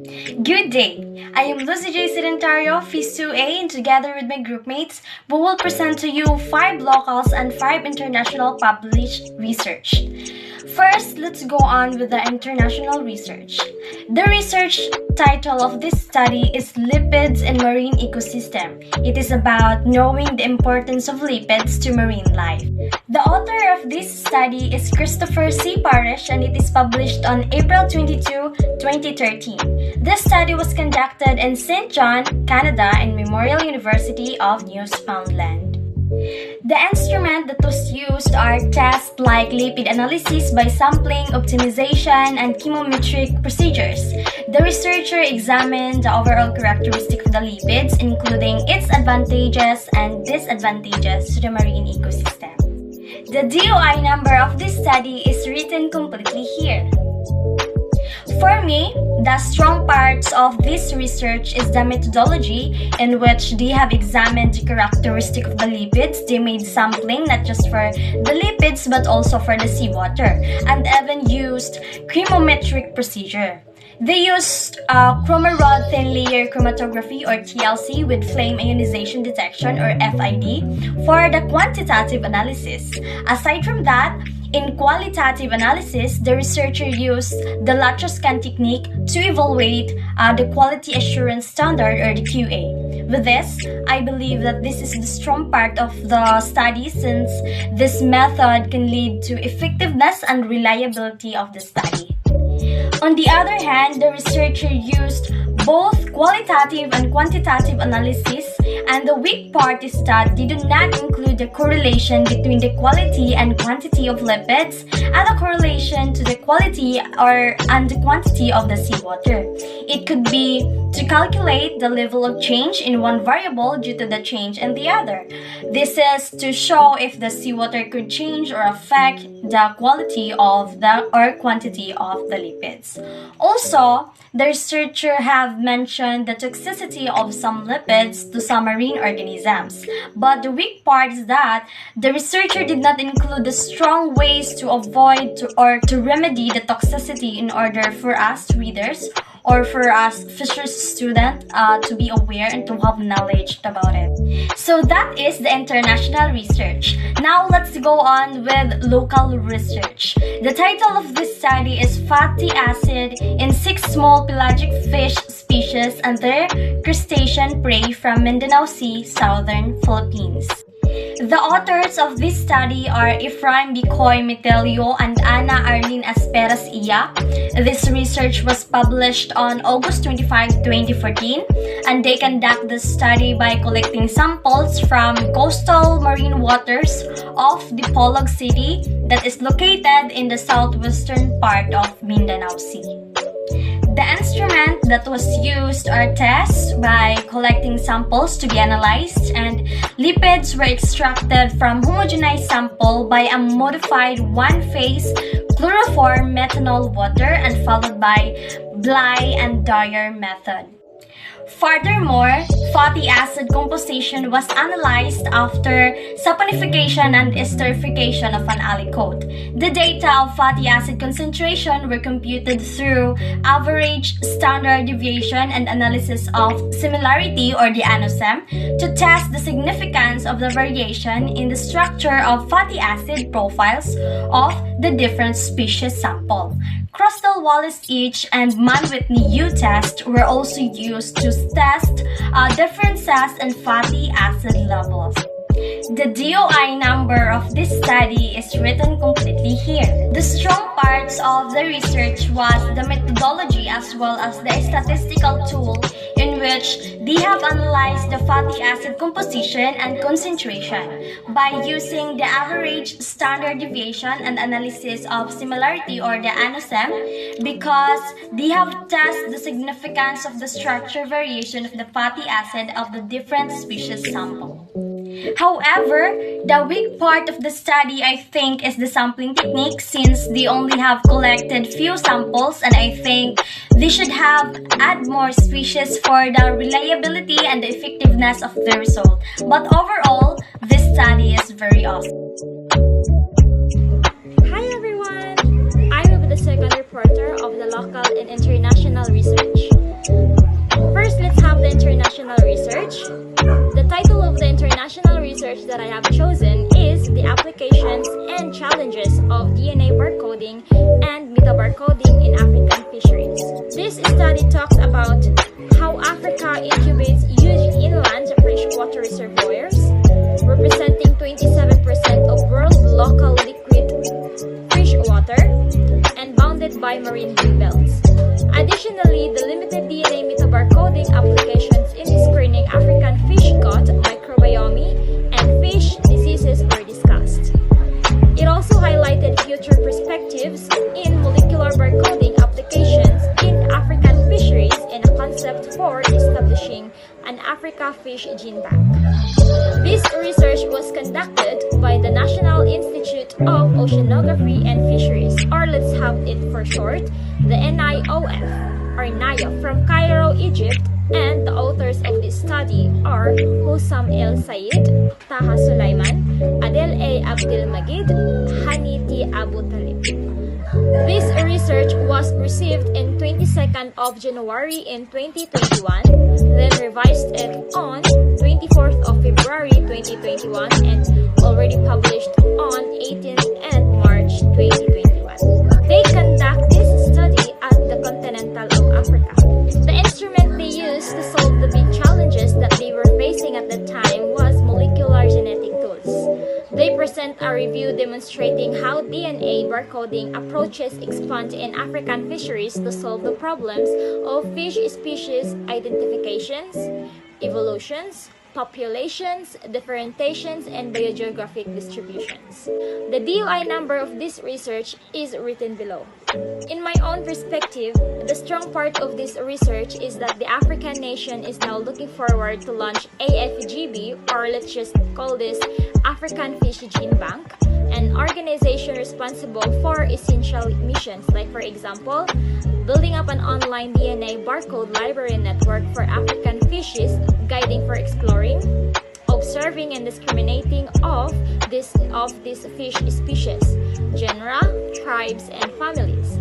Good day! I am Lucy J. Sedentario, Phys 2A, and together with my groupmates, we will present to you 5 locals and 5 international published research. First, let's go on with the international research. The research title of this study is Lipids in Marine Ecosystem. It is about knowing the importance of lipids to marine life. The author of this study is Christopher C. Parrish, and it is published on April 22, 2013. This study was conducted in St. John, Canada, and Memorial University of Newfoundland. The instrument that was used are tests like lipid analysis by sampling, optimization, and chemometric procedures. The researcher examined the overall characteristic of the lipids, including its advantages and disadvantages to the marine ecosystem. The DOI number of this study is written completely here. For me, the strong parts of this research is the methodology in which they have examined the characteristic of the lipids. They made sampling not just for the lipids but also for the seawater, and even used chemometric procedure. They used chroma-rod thin layer chromatography or TLC with flame ionization detection or FID for the quantitative analysis. Aside from that, in qualitative analysis, the researcher used the Latro-scan technique to evaluate the quality assurance standard or the QA. With this, I believe that this is the strong part of the study since this method can lead to effectiveness and reliability of the study. On the other hand, the researcher used both qualitative and quantitative analysis, and the weak part is that they do not include the correlation between the quality and quantity of lipids and the correlation to the quality and the quantity of the seawater. It could be to calculate the level of change in one variable due to the change in the other. This is to show if the seawater could change or affect the quality of or quantity of the lipids. Also, the researcher have mentioned the toxicity of some lipids to some marine organisms. But the weak part is that the researcher did not include the strong ways to avoid or to remedy the toxicity in order for us readers or for us fisheries students to be aware and to have knowledge about it. So that is the international research. Now let's go on with local research. The title of this study is Fatty Acid in 6 small pelagic fish species and their crustacean prey from Mindanao Sea, southern Philippines. The authors of this study are Efraim Bicoy Metelio and Ana Arlene Asperas Iya. This research was published on August 25, 2014, and they conduct the study by collecting samples from coastal marine waters of Dipolog City that is located in the southwestern part of Mindanao Sea. The instrument that was used are tests by collecting samples to be analyzed, and lipids were extracted from homogenized sample by a modified one-phase chloroform methanol water and followed by Bly and Dyer method. Furthermore, fatty acid composition was analyzed after saponification and esterification of an aliquot. The data of fatty acid concentration were computed through average standard deviation and analysis of similarity or the ANOSEM to test the significance of the variation in the structure of fatty acid profiles of the different species sample. Crustal Wallace-Each and Mann-Whitney U test were also used to test differences in fatty acid levels. The DOI number of this study is written completely here. The strong parts of the research was the methodology as well as the statistical tool in which they have analyzed the fatty acid composition and concentration by using the average standard deviation and analysis of similarity or the ANOSEM because they have tested the significance of the structure variation of the fatty acid of the different species sample. However, the weak part of the study I think is the sampling technique since they only have collected few samples, and I think they should have add more species for the reliability and the effectiveness of the result. But overall, this study is very awesome. Hi everyone! I will be the second reporter of the local and international research. study talks about how Africa incubates huge inland freshwater reservoirs, representing 27% of world local liquid freshwater, and bounded by marine green belts. Additionally, the limited DNA metabarcoding applications in screening African fish gut microbiome and fish diseases were discussed. It also highlighted future perspectives in molecular barcoding applications in African fisheries and a concept for establishing an Africa Fish Gene Bank. This research was conducted by the National Institute of Oceanography and Fisheries, or let's have it for short, the NIOF, or NIOF, from Cairo, Egypt, and the authors of this study are Hussam El Sayed, Taha Sulaiman, Adel A. Abdel Magid, Hani T. Abu Talib. This research was received in 22nd of January in 2021, then revised it on 24th of February 2021, and already published on 18th and March 2021. They conduct this study at the continental of Africa. The instrument they used to solve the big challenges that they were facing at the time was molecular genetic tools. They present a review demonstrating how DNA barcoding approaches expand in African fisheries to solve the problems of fish species identifications, evolutions, populations, differentiations, and biogeographic distributions. The DOI number of this research is written below. In my own perspective, the strong part of this research is that the African nation is now looking forward to launch AFGB, or let's just call this African Fish Gene Bank, an organization responsible for essential missions like, for example, building up an online DNA barcode library network for African fishes, guiding for exploring, observing and discriminating of these fish species, genera, tribes, and families.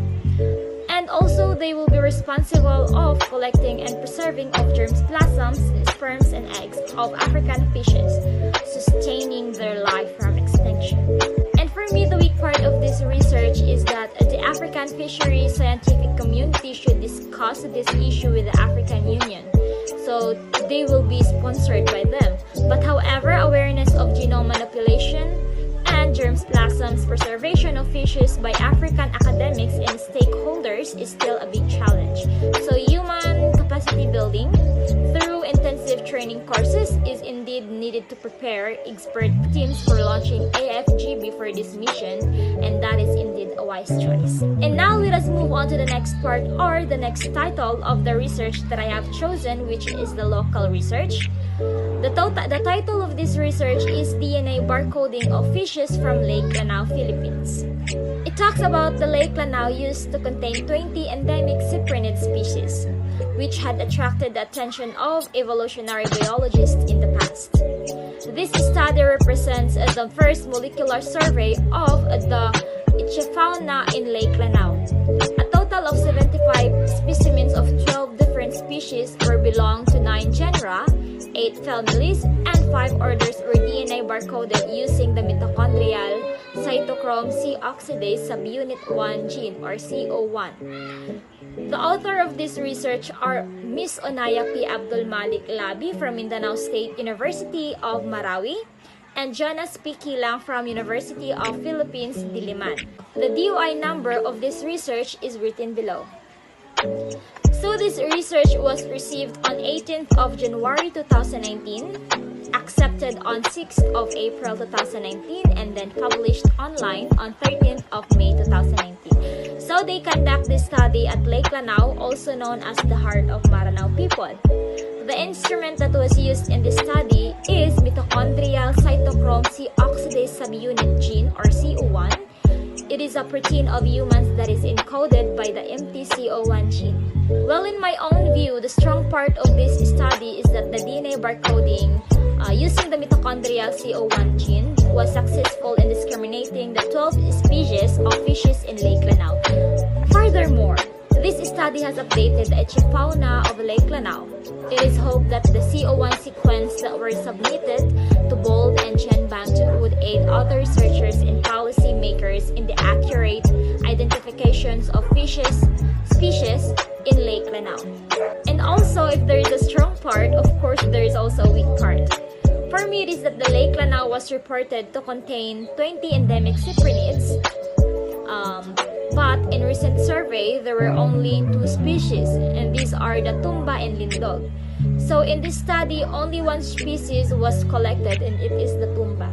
And also, they will be responsible of collecting and preserving of germs, plasms, sperms, and eggs of African fishes, sustaining their life from extinction. And for me, the weak part of this research is that the African fishery scientific community should discuss this issue with the African Union. So they will be sponsored by them. But however, awareness of genome manipulation and germs, plasms, preservation of fishes by African academics and stakeholders is still a big challenge. So human capacity building through intensive training courses is indeed needed to prepare expert teams for launching AFGB for this mission, and that is indeed a wise choice. And now let us move on to the next part, or the next title of the research that I have chosen, which is the local research. The title of this research is DNA barcoding of fishes from Lake Lanao, Philippines. It talks about the Lake Lanao used to contain 20 endemic cyprinid species, which had attracted the attention of evolutionary biologists in the past. This study represents the first molecular survey of the ichthyophauna in Lake Lanao. A total of 75 specimens of 12 different species were belong to 9 genera, 8 families, and 5 orders were DNA barcoded using the mitochondrial cytochrome C oxidase subunit 1 gene, or CO1. The author of this research are Ms. Onaya P. Abdul Malik Labi from Mindanao State University of Marawi and Jonas P. Kilang from University of Philippines, Diliman. The DOI number of this research is written below. So this research was received on 18th of January 2019, accepted on 6th of April 2019, and then published online on 13th of May 2019. So they conduct this study at Lake Lanao, also known as the Heart of Maranao people. The instrument that was used in this study is mitochondrial cytochrome C oxidase subunit gene, or CO1. It is a protein of humans that is encoded by the MTCO1 gene. Well, in my own view, the strong part of this study is that the DNA barcoding using the mitochondrial CO1 gene was successful in discriminating the 12 species of fishes in Lake Lanao. Furthermore, this study has updated the ichthyophauna of Lake Lanao. It is hoped that the CO1 sequence that were submitted to BOLD and GenBank would aid other researchers and policy makers in the accurate identifications of species in Lake Lanao. And also, if there is a strong part, of course, there is also a weak part. For me, it is that the Lake Lanao was reported to contain 20 endemic cyprinids, but in recent survey, there were only 2 species, and these are the tumba and lindog. So in this study, only 1 species was collected, and it is the tumba.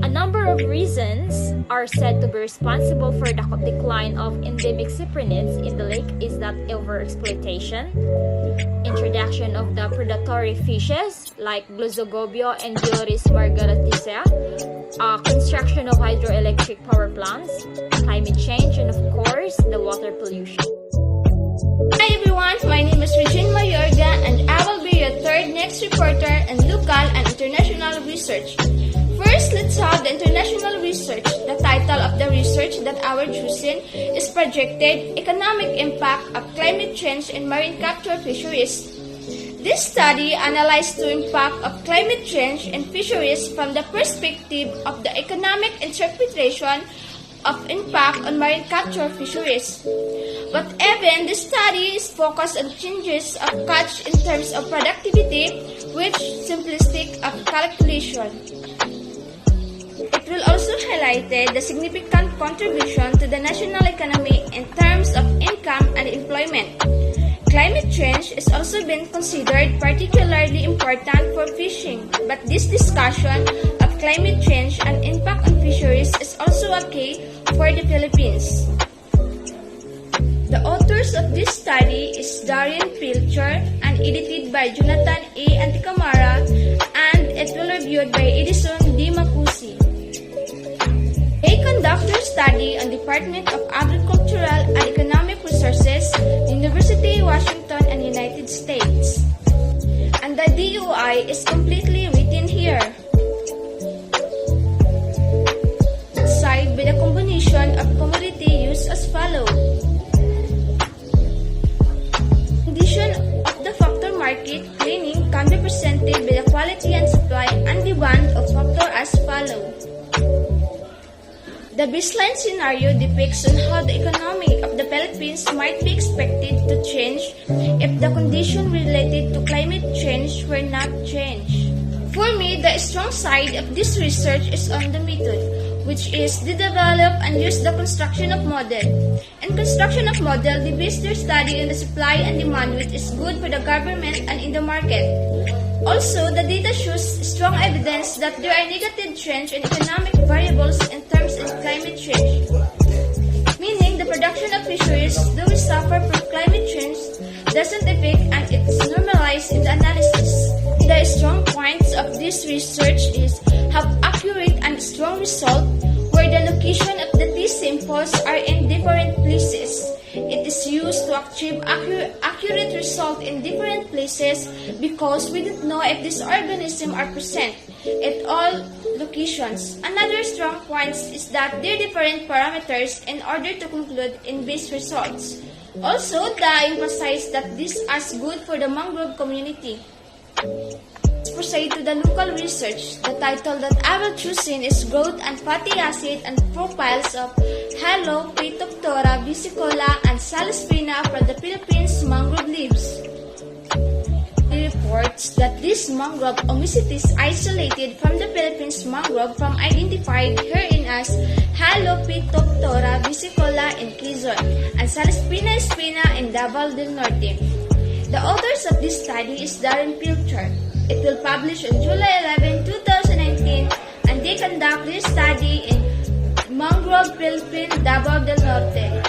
A number of reasons are said to be responsible for the decline of endemic cyprinids in the lake is that overexploitation, introduction of the predatory fishes like Glosogobio and Gyloris margariticea, construction of hydroelectric power plants, climate change, and of course, the water pollution. Hi everyone, my name is Regine Mayorga and I will be your third next reporter in local and international research. First, let's have the international research. The title of the research that our choosing is Projected Economic Impact of Climate Change in Marine Capture Fisheries. This study analyzed the impact of climate change in fisheries from the perspective of the economic interpretation of impact on marine capture fisheries. But even the study is focused on changes of catch in terms of productivity, which simplistic of calculation. It will also highlight the significant contribution to the national economy in terms of income and employment. Climate change is also been considered particularly important for fishing, but this discussion of climate change and impact on fisheries is also a key for the Philippines. The authors of this study is Darren Pilcher and edited by Jonathan A. Anticamara, and it will reviewed by Edison D. Macusi. They conduct their study on Department of Agricultural and Economic Resources, University of Washington and United States. And the DOI is completely written here. Side with a combination of commodity use as follows. Condition of the factor market cleaning can be presented by the quality and supply and demand of factor as follows. The baseline scenario depicts on how the economy of the Philippines might be expected to change if the condition related to climate change were not changed. For me, the strong side of this research is on the method, which is to develop and use the construction of model. In construction of model, they base their study on the supply and demand, which is good for the government and in the market. Also, the data shows strong evidence that there are negative change in economic variables in terms of climate change. Meaning, the production of fisheries, though we suffer from climate change, doesn't affect and it's normalized in the analysis. The strong points of this research is have accurate and strong result where the location of the T-samples are in different places. It is used to achieve accurate result in different places because we don't know if these organisms are present at all locations. Another strong point is that there are different parameters in order to conclude in these results. Also, they emphasize that this is good for the mangrove community. Let's proceed to the local research. The title that I will choose is Growth and Fatty Acid and Profiles of Halophytoptera vesicola and Salaspina from the Philippines mangrove leaves. It reports that this mangrove omicities isolated from the Philippines mangrove from identified herein as Halophytoptera vesicola in Quezon and Salaspina spina in Davao del Norte. The authors of this study is Darren Pilcher. It will publish on July 11, 2019, and they conduct this study in Mangrove Philippine, Davao del Norte.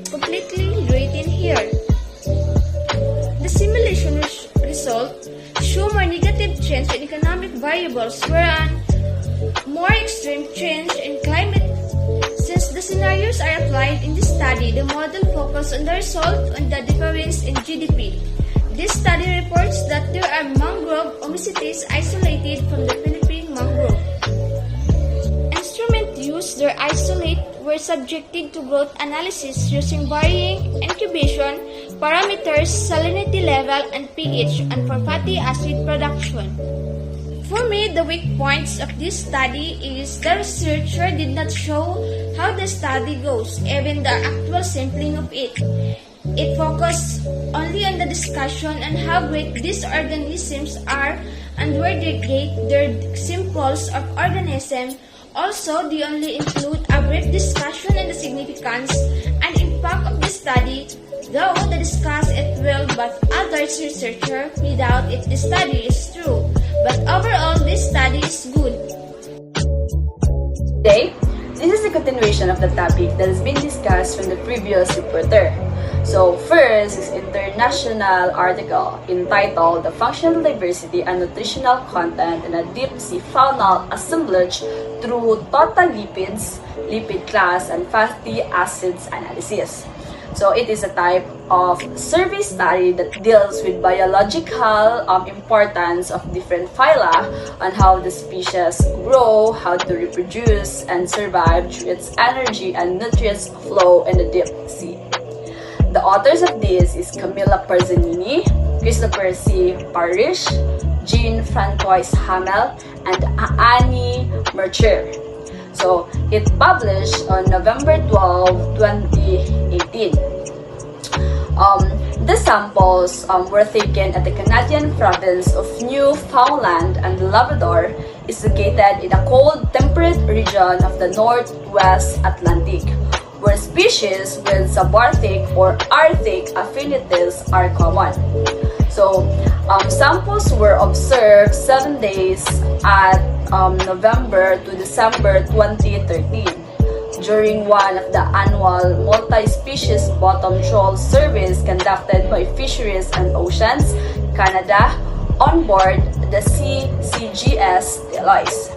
Completely written here. The simulation result show more negative change in economic variables, whereas more extreme change in climate. Since the scenarios are applied in this study, the model focuses on the result on the difference in GDP. This study reports that there are mangrove omicities isolated from the Philippine mangrove. Instruments used to isolate were subjected to growth analysis using varying incubation parameters, salinity level, and pH, and for fatty acid production. For me, the weak points of this study is the researcher did not show how the study goes, even the actual sampling of it. It focused only on the discussion on how great these organisms are and where they get their symbols of organism. Also, they only include a brief discussion on the significance and impact of the study, though they discuss it well but others researchers without it the study is true. But overall, this study is good. Today, this is a continuation of the topic that has been discussed from the previous reporter. So first is international article entitled The Functional Diversity and Nutritional Content in a Deep Sea Faunal Assemblage Through Total Lipids, Lipid Class, and Fatty Acids Analysis. So it is a type of survey study that deals with biological importance of different phyla on how the species grow, how to reproduce, and survive through its energy and nutrients flow in the deep sea. The authors of this is Camilla Parzanini, Christopher C. Parrish, Jean-Francois Hamel, and Annie Mercier. So, it published on November 12, 2018. The samples were taken at the Canadian province of Newfoundland and Labrador, is located in a cold, temperate region of the Northwest Atlantic, where species with subarctic or arctic affinities are common. So, samples were observed 7 days at November to December 2013 during one of the annual multi-species bottom trawl surveys conducted by Fisheries and Oceans Canada on board the CCGS Deloise.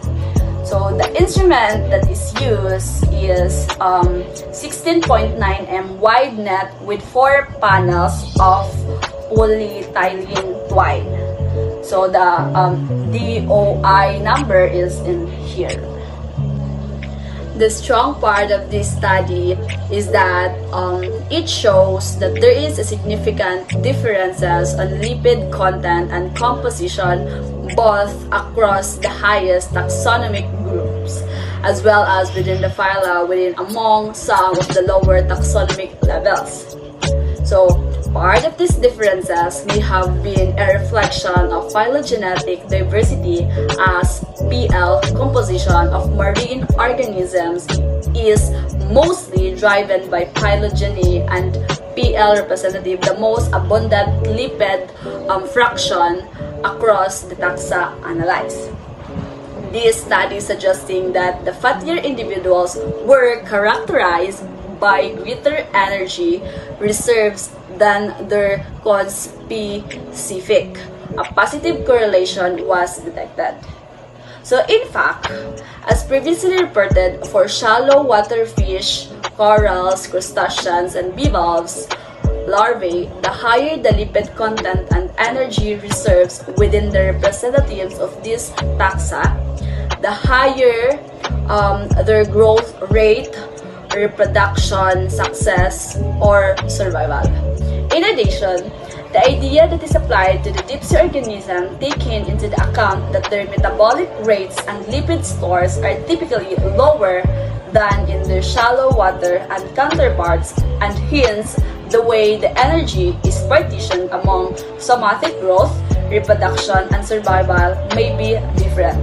So the instrument that is used is 16.9 m wide net with 4 panels of polyethylene twine. So the DOI number is in here. The strong part of this study is that it shows that there is a significant differences on lipid content and composition both across the highest taxonomic groups as well as within the phyla within among some of the lower taxonomic levels. So part of these differences may have been a reflection of phylogenetic diversity as PL composition of marine organisms is mostly driven by phylogeny and PL representative the most abundant lipid fraction across the taxa analyzed. This study suggesting that the fattier individuals were characterized by greater energy reserves than their conspecific. A positive correlation was detected. So in fact, as previously reported for shallow water fish, corals, crustaceans, and bivalves, larvae, the higher the lipid content and energy reserves within the representatives of these taxa, the higher their growth rate, reproduction, success, or survival. In addition, the idea that is applied to the deep sea organism taking into the account that their metabolic rates and lipid stores are typically lower than in their shallow water and counterparts, and hence the way the energy is partitioned among somatic growth, reproduction, and survival may be different.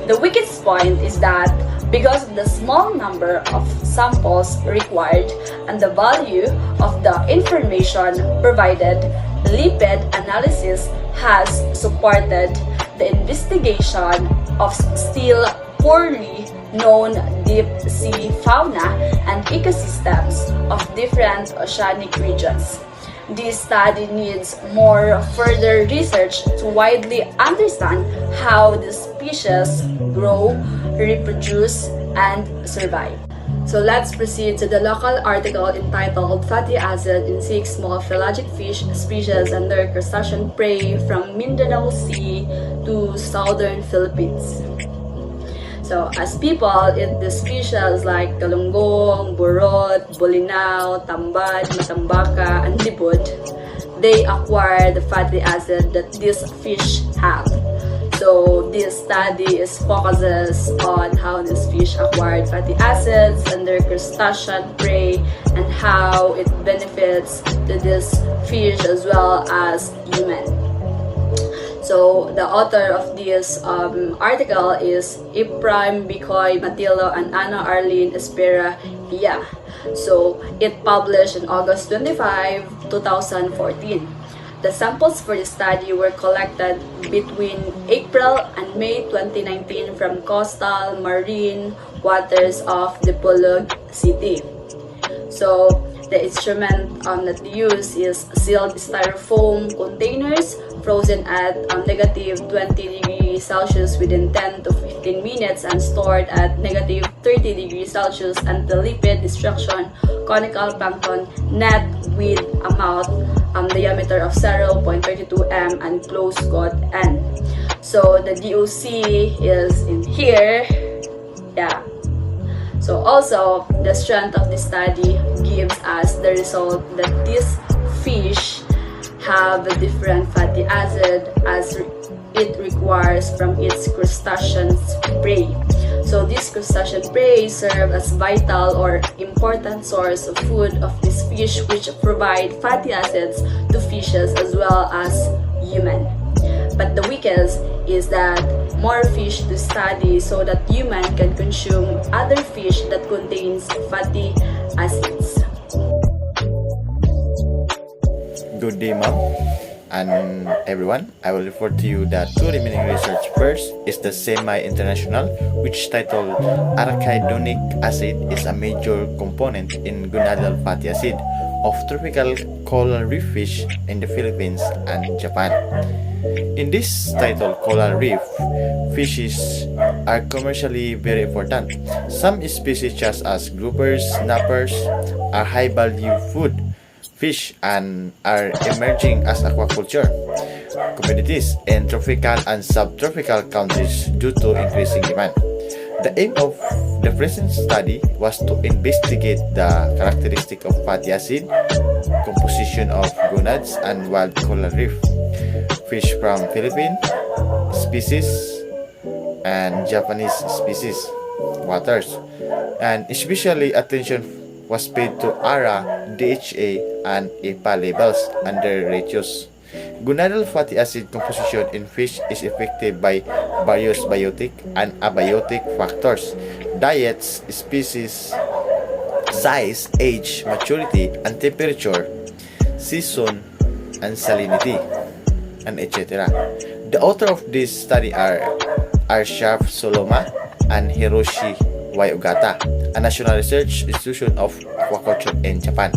The weakest point is that because of the small number of samples required and the value of the information provided, lipid analysis has supported the investigation of still poorly known deep sea fauna and ecosystems of different oceanic regions. This study needs more further research to widely understand how the species grow, reproduce, and survive. So let's proceed to the local article entitled Fatty Acid in 6 Small Pelagic Fish Species and Their Crustacean Prey from Mindanao Sea to Southern Philippines. So as people eat the species like galunggong, burot, bolinao, tambad, matambaka, and libod, they acquire the fatty acid that these fish have. So this study focuses on how these fish acquired fatty acids and their crustacean prey and how it benefits to this fish as well as human. So the author of this article is Ephraim Bicoy Matillo and Ana Arlene Espera Iya. So it published on August 25, 2014. The samples for the study were collected between April and May 2019 from coastal marine waters of Dipolog City. So the instrument that they use is sealed styrofoam containers frozen at negative 20 degrees Celsius within 10 to 15 minutes and stored at negative 30 degrees Celsius until lipid destruction, conical plankton net with a mouth diameter of 0.32 m and close gut end. So the DOC is in here. Yeah. So also the strength of the study gives us the result that these fish have a different fatty acid as it requires from its crustacean prey. So these crustacean prey serve as vital or important source of food of these fish, which provide fatty acids to fishes as well as human. But the weakest is that more fish to study so that human can consume other fish that contains fatty acids. Good day, ma'am, and everyone. I will refer to you the two remaining research. First is the Semi-International, which titled Arachidonic acid is a major component in gonadal fatty acid of tropical coral reef fish in the Philippines and Japan. In this title, coral reef fishes are commercially very important. Some species such as groupers, snappers are high value food fish and are emerging as aquaculture commodities in tropical and subtropical countries due to increasing demand. The aim of the present study was to investigate the characteristic of fatty acid, composition of gonads and wild coral reef fish from Philippine species and Japanese species waters, and especially attention was paid to ARA, DHA, and EPA levels under ratios. Gonadal fatty acid composition in fish is affected by various biotic and abiotic factors, diets, species, size, age, maturity, and temperature, season, and salinity, and etc. The author of this study are Arshav Soloma and Hiroshi Y. Ogata, a national research institution of aquaculture in Japan.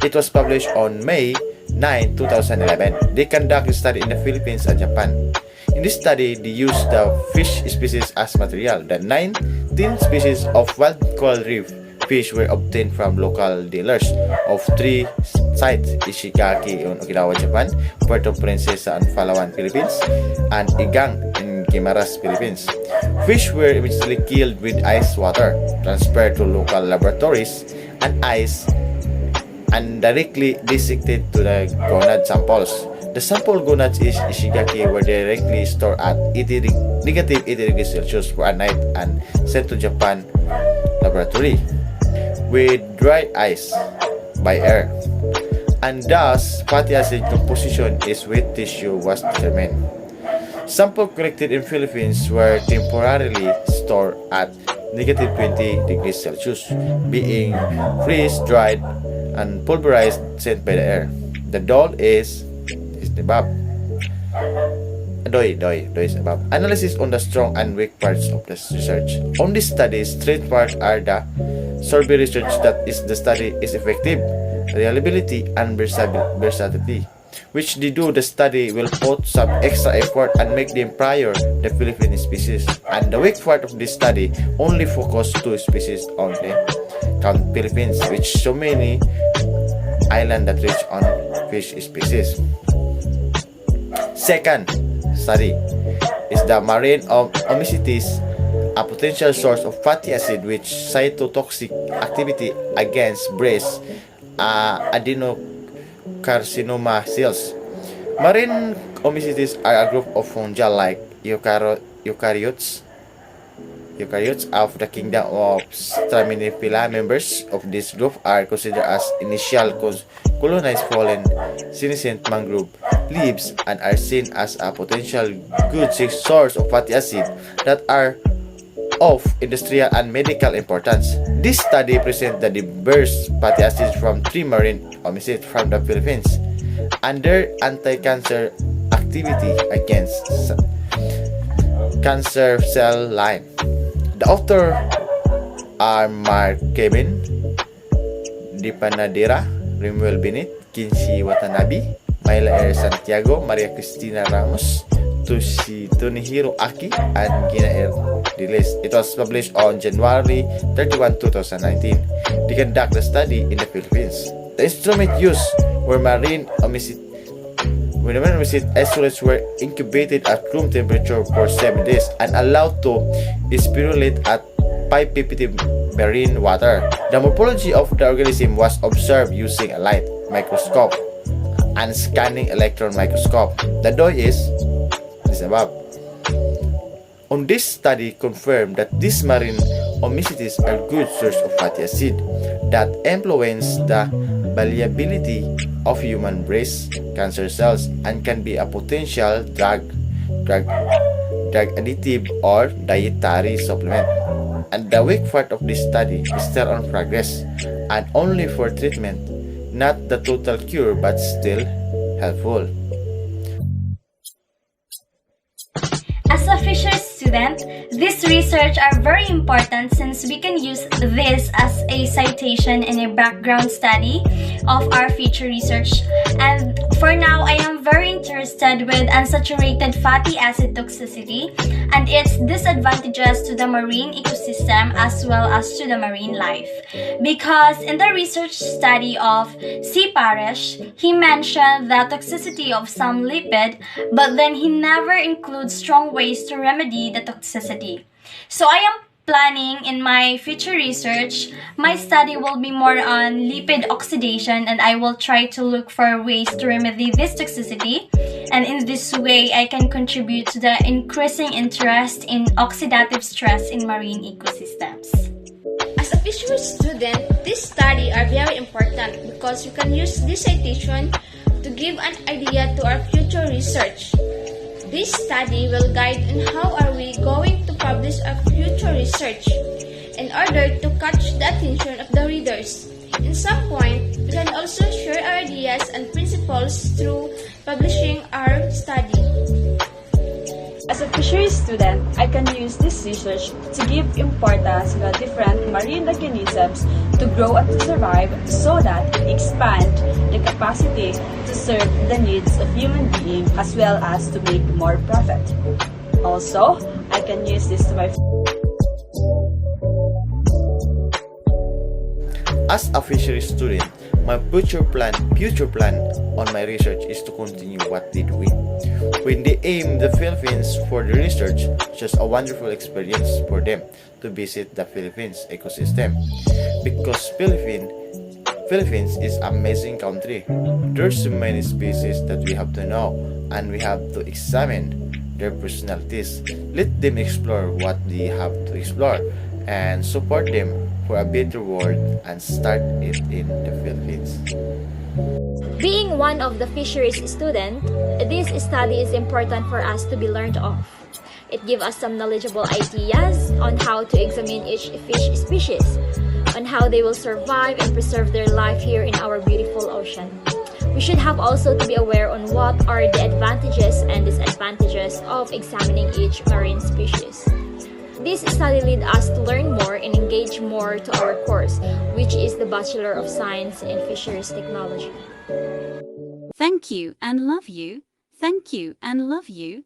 It was published on May 9, 2011. They conduct a study in the Philippines and Japan. In this study, they used the fish species as material. The 19 species of wild coral reef fish were obtained from local dealers of 3 sites: Ishigaki in Okinawa, Japan, Puerto Princesa and Palawan, Philippines, and Igang in Guimaras, Philippines. Fish were immediately killed with ice water, transferred to local laboratories, and ice, and directly dissected to the gonad samples. The sample gonads in Ishigaki were directly stored at negative 80 degrees Celsius for a night and sent to Japan laboratory with dry ice by air, and thus fatty acid composition is wet tissue was determined. Samples collected in Philippines were temporarily stored at negative 20 degrees Celsius, being freeze-dried and pulverized sent by the air. The dole is the above. Doi is above. Analysis on the strong and weak parts of this research. On this study, strength parts are the survey research that is the study is effective, reliability, and versatility, which they do the study will put some extra effort and make them prior the Philippine species. And the weak part of this study only focus 2 species on the Philippines, which so many island that rich on fish species. Second study is the marine omicities, a potential source of fatty acid with cytotoxic activity against breast adenocarcinoma cells. Marine omicities are a group of fungi like eukaryotes of the kingdom of Straminipila. Members of this group are considered as initial colonized fallen senescent mangrove leaves and are seen as a potential good source of fatty acid that are of industrial and medical importance. This study presents the diverse fatty acids from three marine homicides from the Philippines and their anti-cancer activity against cancer cell line. The author are Mark Kevin, Dipanadera, Rimuel Benit, Kinshi Watanabe, Myla R. Santiago, Maria Cristina Ramos, Tunihiro Aki, and Gina R. Diles. It was published on January 31, 2019. They conduct the study in the Philippines. The instrument used were marine homicide. When the homicide isolates were incubated at room temperature for 7 days and allowed to spirulate at 5 ppm marine water. The morphology of the organism was observed using a light microscope and scanning electron microscope. The dose is this above. On this study confirmed that these marine homicides are good source of fatty acid that influence the viability of human breast cancer cells and can be a potential drug additive or dietary supplement. And the weak part of this study is still on progress and only for treatment, not the total cure but still helpful. As a fisheries student, these research are very important since we can use this as a citation and a background study of our future research. And for now, I am very interested with unsaturated fatty acid toxicity and its disadvantages to the marine ecosystem as well as to the marine life. Because in the research study of C. Parish, he mentioned the toxicity of some lipid, but then he never includes strong ways to remedy the toxicity. So I am planning in my future research, my study will be more on lipid oxidation and I will try to look for ways to remedy this toxicity, and in this way I can contribute to the increasing interest in oxidative stress in marine ecosystems. As a fisheries student, this study are very important because we can use this citation to give an idea to our future research. This study will guide on how are we going to publish our future research in order to catch the attention of the readers. In some point, we can also share our ideas and principles through publishing our study. As a fisheries student, I can use this research to give importance to the different marine organisms to grow and to survive so that we expand the capacity to serve the needs of human beings as well as to make more profit. Also, I can use this to my As a fisheries student, my future plan on my research is to continue what they doing. When they aim the Philippines for the research, it's just a wonderful experience for them to visit the Philippines ecosystem. Because Philippines is amazing country. There's so many species that we have to know and we have to examine their personalities. Let them explore what they have to explore and support them for a better world and start it in the Philippines. Being one of the fisheries student, this study is important for us to be learned of. It gives us some knowledgeable ideas on how to examine each fish species, on how they will survive and preserve their life here in our beautiful ocean. We should have also to be aware on what are the advantages and disadvantages of examining each marine species. This study led us to learn more and engage more to our course, which is the Bachelor of Science in Fisheries Technology. Thank you and love you. Thank you and love you.